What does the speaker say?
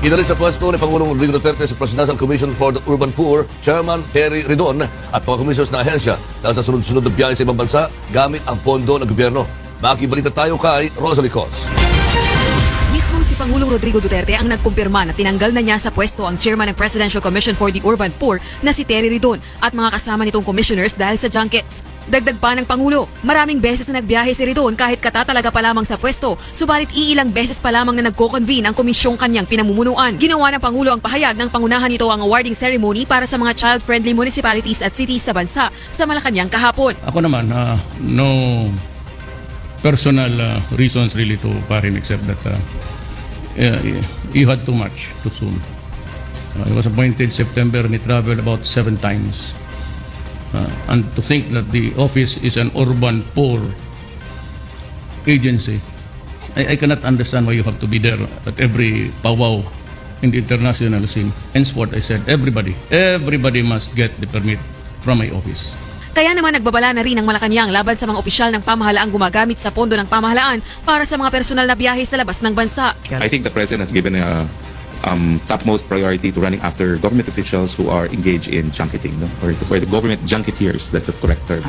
Inalis sa pwesto ni Pangulong Rodrigo Duterte sa Presidential Commission for the Urban Poor, Chairman Terry Ridon at mga komisyos na ahensya dahil sa sunod-sunod na biyahe sa ibang bansa gamit ang pondo ng gobyerno. Makibalita tayo kay Rosalie Cos. Mismo si Pangulong Rodrigo Duterte ang nagkumpirma na tinanggal na niya sa pwesto ang chairman ng Presidential Commission for the Urban Poor na si Terry Ridon at mga kasama nitong commissioners dahil sa junkets. Dagdag pa ng Pangulo, maraming beses na nagbiyahe si Ridon kahit katatalaga pa lamang sa pwesto, subalit iilang beses pa lamang na nagko-convene ang komisyong kanyang pinamumunuan. Ginawa ng Pangulo ang pahayag ng pangunahan nito ang awarding ceremony para sa mga child-friendly municipalities at cities sa bansa sa Malacanang kahapon. Ako naman, no personal reasons really to parin except that you had too much too soon. He was appointed September and he traveled about 7 times. And to think that the office is an urban poor agency, I cannot understand why you have to be there at every powwow in the international scene. Henceforth, I said, everybody must get the permit from my office. Kaya naman nagbabala na rin ang Malacanang laban sa mga opisyal ng pamahalaang gumagamit sa pondo ng pamahalaan para sa mga personal na biyahe sa labas ng bansa. I think the President has given a topmost priority to running after government officials who are engaged in junketing, no? Or for the government junketeers, that's the correct term.